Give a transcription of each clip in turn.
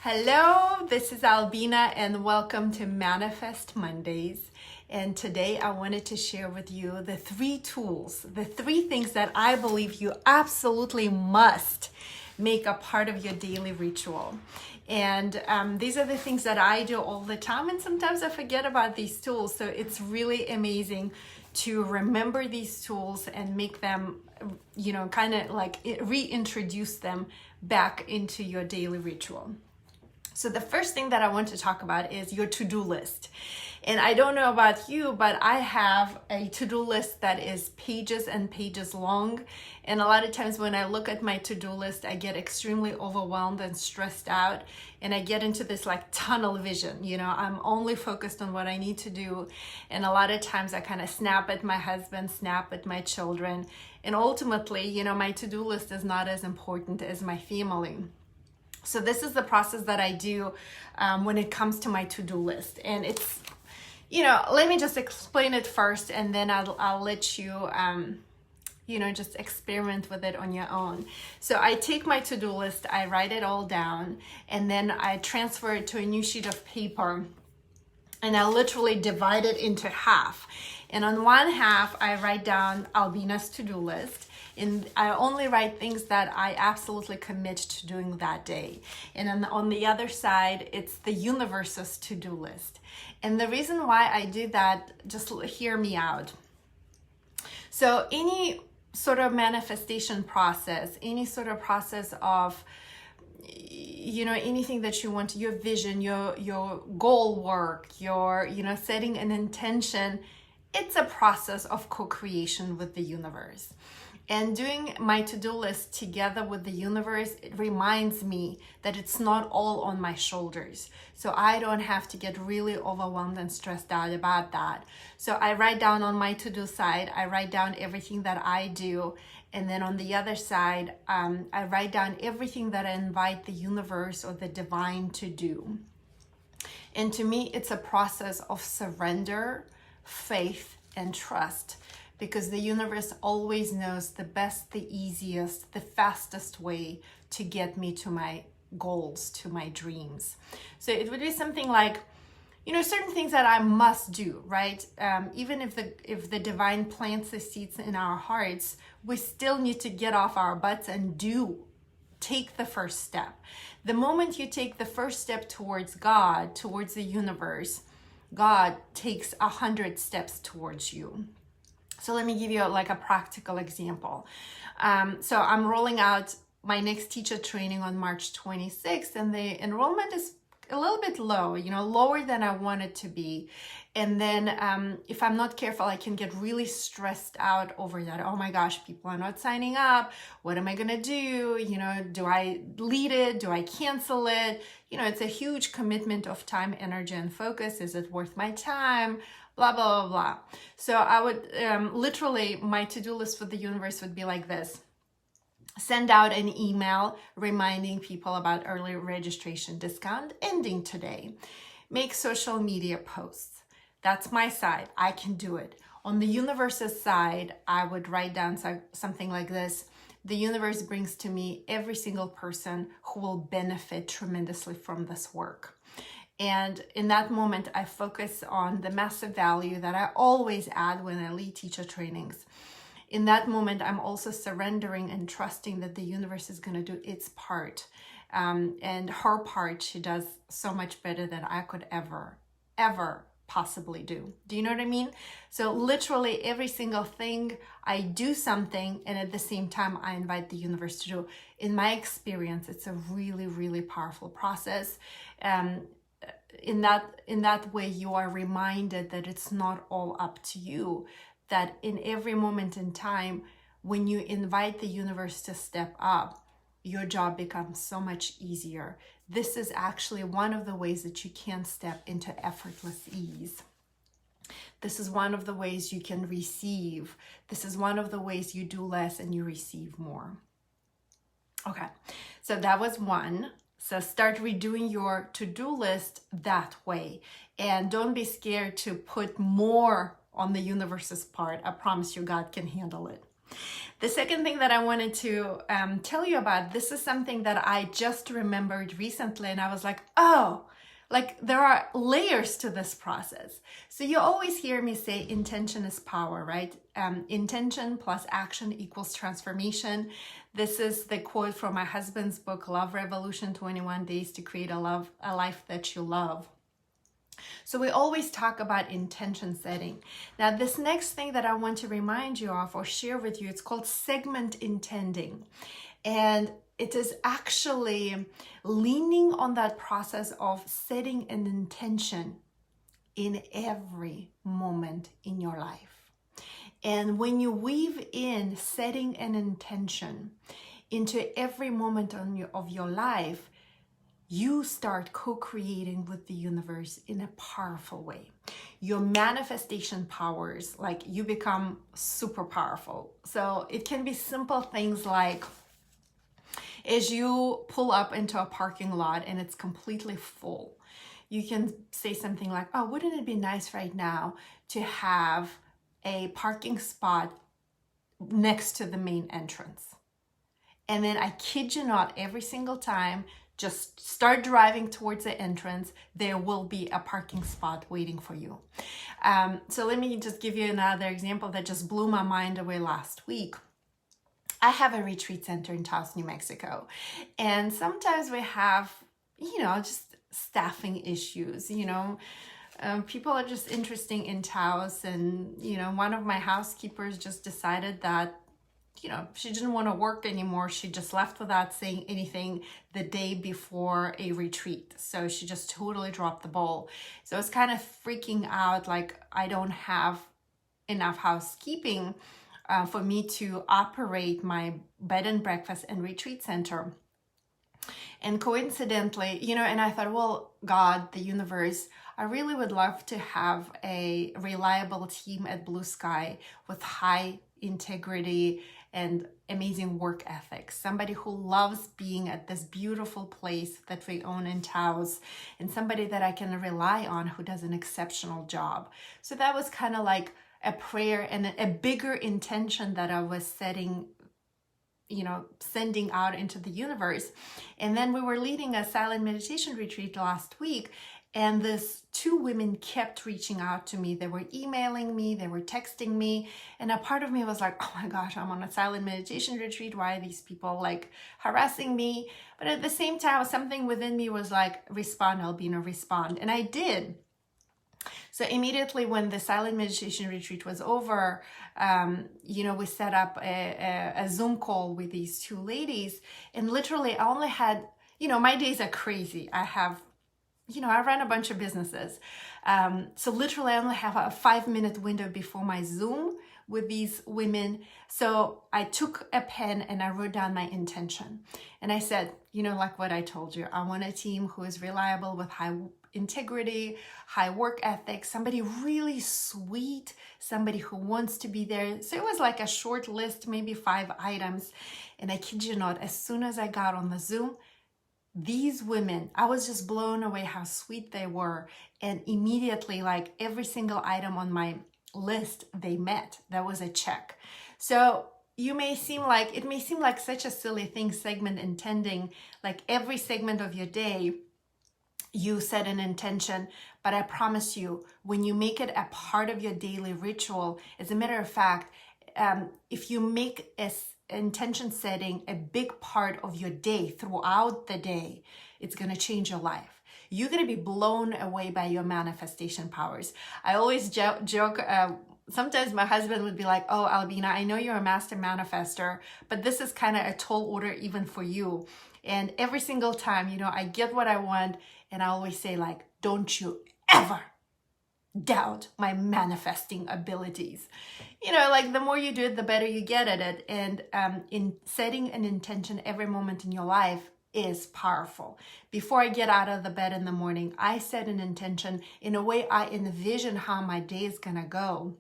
Hello, this is Albina and welcome to Manifest Mondays. And today I wanted to share with you the three tools, the three things that I believe you absolutely must make a part of your daily ritual. And these are the things that I do all the time, and sometimes I forget about these tools. So it's really amazing to remember these tools and make them, kind of like reintroduce them back into your daily ritual. So the first thing that I want to talk about is your to-do list. And I don't know about you, but I have a to-do list that is pages and pages long. And a lot of times when I look at my to-do list, I get extremely overwhelmed and stressed out. And I get into this like tunnel vision, I'm only focused on what I need to do. And a lot of times I kind of snap at my husband, snap at my children. And ultimately, my to-do list is not as important as my family. So this is the process that I do when it comes to my to-do list. And it's, let me just explain it first, and then I'll let you, just experiment with it on your own. So I take my to-do list, I write it all down, and then I transfer it to a new sheet of paper. And I literally divide it into half. And on one half, I write down Albina's to-do list. And I only write things that I absolutely commit to doing that day. And on the other side, it's the universe's to-do list. And the reason why I do that, just hear me out. So any sort of manifestation process, any sort of process of anything that you want, your vision, your goal work, your, setting an intention, it's a process of co-creation with the universe. And doing my to-do list together with the universe, it reminds me that it's not all on my shoulders. So I don't have to get really overwhelmed and stressed out about that. So I write down on my to-do side, I write down everything that I do. And then on the other side, I write down everything that I invite the universe or the divine to do. And to me, it's a process of surrender, faith, and trust. Because the universe always knows the best, the easiest, the fastest way to get me to my goals, to my dreams. So it would be something like, certain things that I must do, right? Even if the divine plants the seeds in our hearts, we still need to get off our butts and take the first step. The moment you take the first step towards God, towards the universe, God takes 100 steps towards you. So let me give you like a practical example. So I'm rolling out my next teacher training on March 26th, and the enrollment is a little bit low, lower than I want it to be. And then if I'm not careful, I can get really stressed out over that. Oh my gosh, people are not signing up. What am I gonna do? Do I lead it? Do I cancel it? It's a huge commitment of time, energy, and focus. Is it worth my time? Blah, blah, blah, blah. So I would literally, my to-do list for the universe would be like this. Send out an email reminding people about early registration discount ending today. Make social media posts. That's my side. I can do it. On the universe's side, I would write down something like this. The universe brings to me every single person who will benefit tremendously from this work. And in that moment, I focus on the massive value that I always add when I lead teacher trainings. In that moment, I'm also surrendering and trusting that the universe is going to do its part. And her part, she does so much better than I could ever possibly do. Do you know what I mean? So literally every single thing, I do something, and at the same time, I invite the universe to do. In my experience, it's a really, really powerful process. In that way, you are reminded that it's not all up to you, that in every moment in time, when you invite the universe to step up, your job becomes so much easier. This is actually one of the ways that you can step into effortless ease. This is one of the ways you can receive. This is one of the ways you do less and you receive more. Okay, so that was one. So start redoing your to-do list that way. And don't be scared to put more on the universe's part. I promise you, God can handle it. The second thing that I wanted to tell you about, this is something that I just remembered recently, and I was like, oh, like there are layers to this process. So you always hear me say intention is power, right? Intention plus action equals transformation. This is the quote from my husband's book, Love Revolution, 21 Days to Create a Life That You Love. So we always talk about intention setting. Now, this next thing that I want to remind you of or share with you, it's called segment intending. And it is actually leaning on that process of setting an intention in every moment in your life. And when you weave in setting an intention into every moment of your life, you start co-creating with the universe in a powerful way. Your manifestation powers, like you become super powerful. So it can be simple things like, as you pull up into a parking lot and it's completely full, you can say something like, oh, wouldn't it be nice right now to have a parking spot next to the main entrance? And then I kid you not, every single time, just start driving towards the entrance, there will be a parking spot waiting for you. So let me just give you another example that just blew my mind away last week. I have a retreat center in Taos, New Mexico. And sometimes we have, just staffing issues, people are just interesting in Taos. And, one of my housekeepers just decided that she didn't want to work anymore. She just left without saying anything the day before a retreat. So she just totally dropped the ball. So I was kind of freaking out, like I don't have enough housekeeping for me to operate my bed and breakfast and retreat center. And coincidentally, and I thought, well, God, the universe, I really would love to have a reliable team at Blue Sky with high integrity and amazing work ethics. Somebody who loves being at this beautiful place that we own in Taos, and somebody that I can rely on who does an exceptional job. So that was kind of like a prayer and a bigger intention that I was setting, sending out into the universe. And then we were leading a silent meditation retreat last week, and these two women kept reaching out to me. They were emailing me, they were texting me, and a part of me was like, oh my gosh, I'm on a silent meditation retreat. Why are these people like harassing me? But at the same time, something within me was like, respond, Albina, respond. And I did. So immediately when the silent meditation retreat was over, we set up a Zoom call with these two ladies. And literally I only had, my days are crazy. I run a bunch of businesses. So literally I only have a 5-minute window before my Zoom with these women. So I took a pen and I wrote down my intention. And I said, like what I told you, I want a team who is reliable with high integrity, high work ethic, somebody really sweet, somebody who wants to be there. So it was like a short list, maybe 5 items. And I kid you not, as soon as I got on the Zoom, these women, I was just blown away how sweet they were. And immediately, like every single item on my list, they met. That was a check. So it may seem like such a silly thing, segment intending, like every segment of your day, you set an intention, but I promise you, when you make it a part of your daily ritual, as a matter of fact, if you make intention setting a big part of your day throughout the day, it's going to change your life. You're going to be blown away by your manifestation powers. I always joke, sometimes my husband would be like, oh, Albina, I know you're a master manifester, but this is kind of a tall order even for you. And every single time, I get what I want. And I always say, like, don't you ever doubt my manifesting abilities. Like the more you do it, the better you get at it. And in setting an intention every moment in your life is powerful. Before I get out of the bed in the morning, I set an intention in a way I envision how my day is going to go.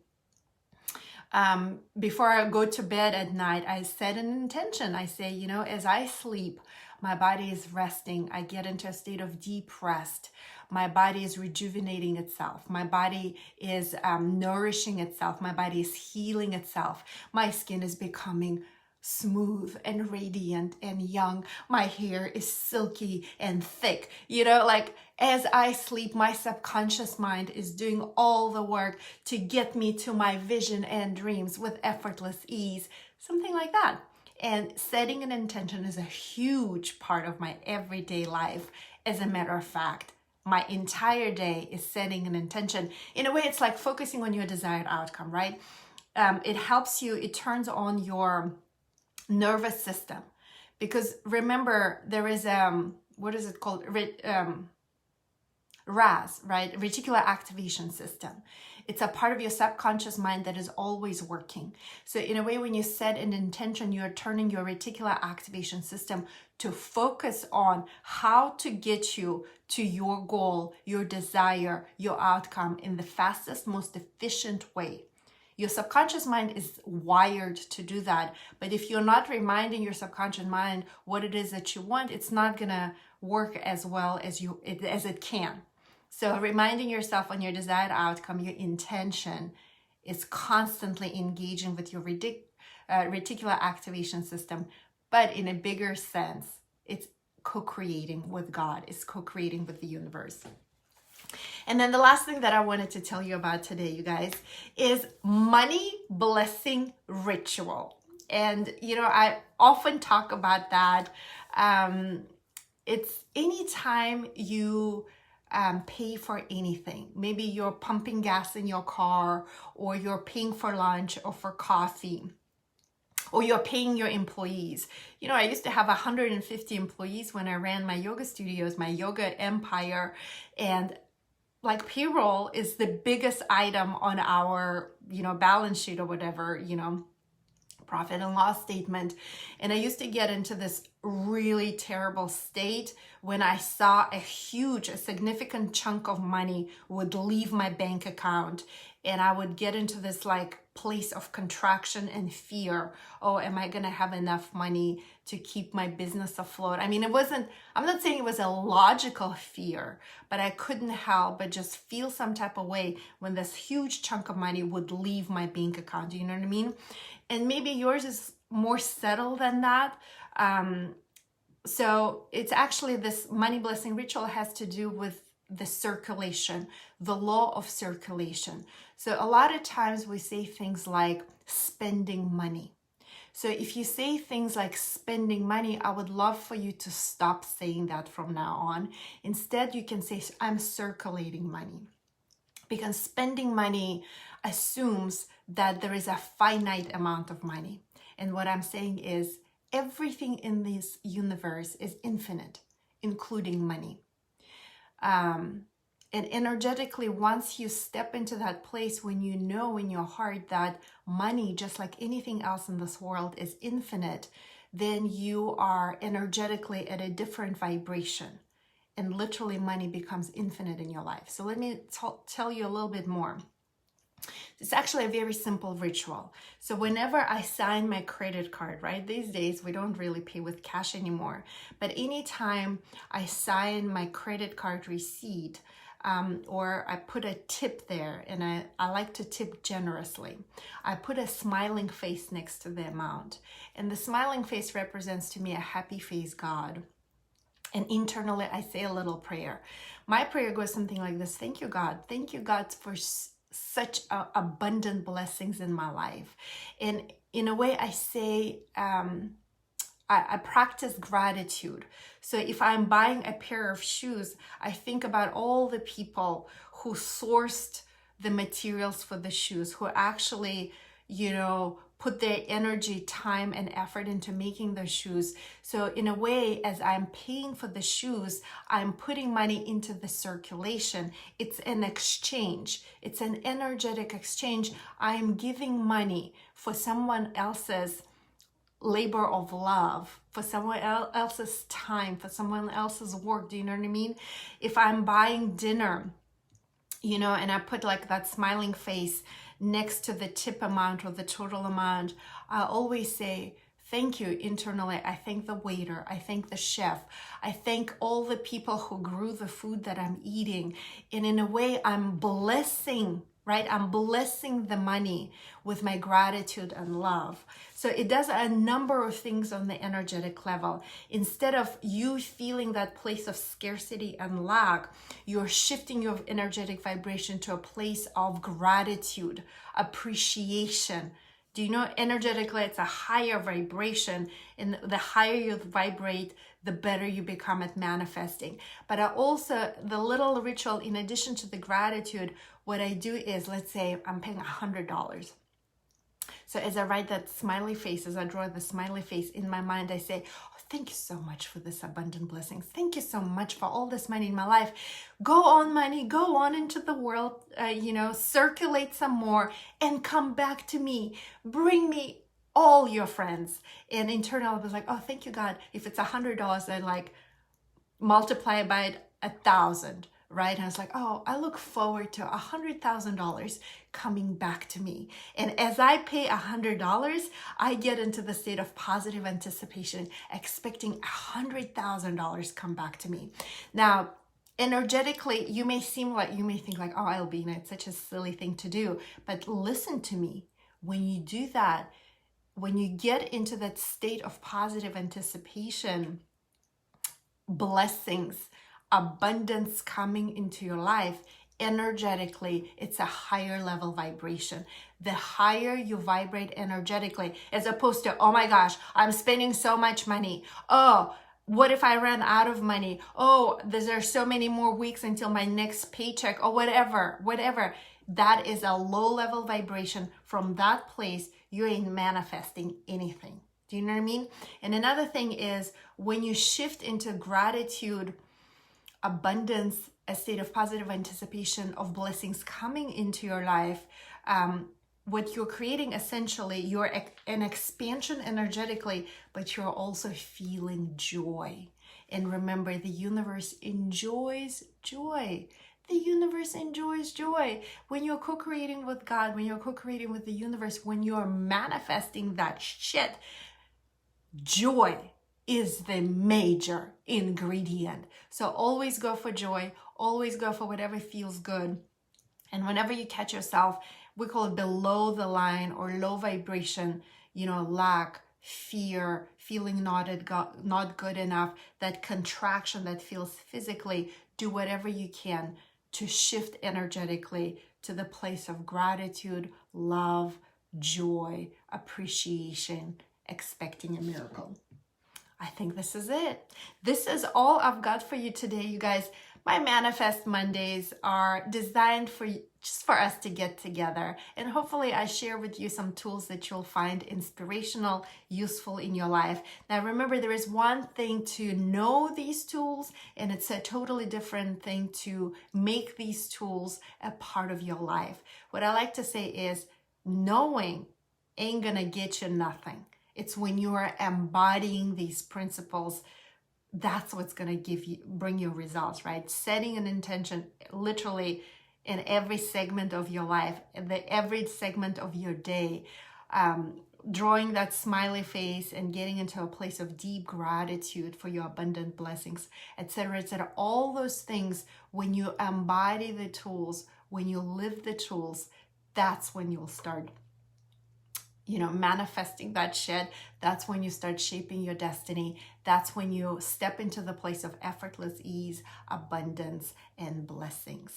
Before I go to bed at night, I set an intention. I say, as I sleep, my body is resting. I get into a state of deep rest. My body is rejuvenating itself. My body is nourishing itself. My body is healing itself. My skin is becoming smooth and radiant and young. My hair is silky and thick. Like as I sleep, my subconscious mind is doing all the work to get me to my vision and dreams with effortless ease, something like that. And setting an intention is a huge part of my everyday life. As a matter of fact, my entire day is setting an intention. In a way, it's like focusing on your desired outcome, right? It helps you, it turns on your nervous system, because remember, there is what is it called, RAS, right? Reticular activation system. It's a part of your subconscious mind that is always working. So in a way, when you set an intention, you're turning your reticular activation system to focus on how to get you to your goal, your desire, your outcome in the fastest, most efficient way. Your subconscious mind is wired to do that. But if you're not reminding your subconscious mind what it is that you want, it's not going to work as well as it can. So reminding yourself on your desired outcome, your intention, is constantly engaging with your reticular activation system. But in a bigger sense, it's co-creating with God. It's co-creating with the universe. And then the last thing that I wanted to tell you about today, you guys, is money blessing ritual. And, I often talk about that. It's anytime you pay for anything. Maybe you're pumping gas in your car, or you're paying for lunch or for coffee, or you're paying your employees. I used to have 150 employees when I ran my yoga studios, my yoga empire, and like payroll is the biggest item on our, balance sheet or whatever, profit and loss statement. And I used to get into this really terrible state when I saw a significant chunk of money would leave my bank account, and I would get into this like place of contraction and fear. Oh, am I going to have enough money to keep my business afloat? I mean, I'm not saying it was a logical fear, but I couldn't help but just feel some type of way when this huge chunk of money would leave my bank account. You know what I mean? And maybe yours is more settled than that. So it's actually, this money blessing ritual has to do with the circulation, the law of circulation. So a lot of times we say things like spending money. So if you say things like spending money, I would love for you to stop saying that from now on. Instead, you can say, I'm circulating money. Because spending money assumes that there is a finite amount of money. And what I'm saying is, everything in this universe is infinite, including money. And energetically, once you step into that place when you know in your heart that money, just like anything else in this world, is infinite, then you are energetically at a different vibration. And literally money becomes infinite in your life. So let me tell you a little bit more. It's actually a very simple ritual. So whenever I sign my credit card, right? These days, we don't really pay with cash anymore. But anytime I sign my credit card receipt, or I put a tip there, and I like to tip generously, I put a smiling face next to the amount. And the smiling face represents to me a happy face God. And internally, I say a little prayer. My prayer goes something like this. Thank you, God. Thank you, God, for such abundant blessings in my life. And in a way, I say, I practice gratitude. So if I'm buying a pair of shoes, I think about all the people who sourced the materials for the shoes, who actually, put their energy, time, and effort into making the shoes. So in a way, as I'm paying for the shoes, I'm putting money into the circulation. It's an exchange. It's an energetic exchange. I'm giving money for someone else's labor of love, for someone else's time, for someone else's work. Do you know what I mean? If I'm buying dinner, and I put like that smiling face next to the tip amount or the total amount, I always say, thank you internally. I thank the waiter. I thank the chef. I thank all the people who grew the food that I'm eating. And in a way, I'm blessing, right? I'm blessing the money with my gratitude and love. So it does a number of things on the energetic level. Instead of you feeling that place of scarcity and lack, you're shifting your energetic vibration to a place of gratitude, appreciation. Do you know, energetically, it's a higher vibration, and the higher you vibrate, the better you become at manifesting. But I also, the little ritual, in addition to the gratitude, what I do is, let's say I'm paying $100. So as I write that smiley face, as I draw the smiley face in my mind, I say, oh, thank you so much for this abundant blessings. Thank you so much for all this money in my life. Go on, money, go on into the world, circulate some more and come back to me. Bring me all your friends. And internally, I was like, oh, thank you, God. If it's $100, then like multiply it by 1,000. Right? And I was like, oh, I look forward to $100,000 coming back to me. And as I pay $100, I get into the state of positive anticipation, expecting $100,000 come back to me. Now, energetically, you may think like, oh, Albina, it's such a silly thing to do. But listen to me. When you do that, when you get into that state of positive anticipation, blessings, abundance coming into your life, energetically, it's a higher level vibration. The higher you vibrate energetically, as opposed to, oh my gosh, I'm spending so much money. Oh, what if I ran out of money? Oh, there's so many more weeks until my next paycheck, or whatever. That is a low level vibration. From that place, you ain't manifesting anything. Do you know what I mean? And another thing is, when you shift into gratitude, abundance, a state of positive anticipation of blessings coming into your life, what you're creating, essentially, you're an expansion energetically, but you're also feeling joy. And remember, the universe enjoys joy. The universe enjoys joy. When you're co-creating with God, when you're co-creating with the universe, when you're manifesting that shit, joy is the major ingredient. So always go for joy, always go for whatever feels good. And whenever you catch yourself, we call it below the line or low vibration, lack, fear, feeling not good enough, that contraction that feels physically, do whatever you can to shift energetically to the place of gratitude, love, joy, appreciation, expecting a miracle. I think this is it. This is all I've got for you today, you guys. My Manifest Mondays are designed just for us to get together. And hopefully I share with you some tools that you'll find inspirational, useful in your life. Now remember, there is one thing to know these tools, and it's a totally different thing to make these tools a part of your life. What I like to say is, knowing ain't gonna get you nothing. It's when you are embodying these principles, that's what's going to bring you results, right? Setting an intention literally in every segment of your life, every segment of your day, drawing that smiley face and getting into a place of deep gratitude for your abundant blessings, etc., etc. All those things, when you embody the tools, when you live the tools, that's when you'll start manifesting that shit. That's when you start shaping your destiny. That's when you step into the place of effortless ease, abundance, and blessings.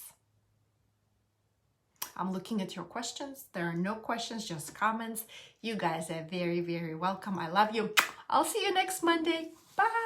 I'm looking at your questions. There are no questions, just comments. You guys are very, very welcome. I love you. I'll see you next Monday. Bye.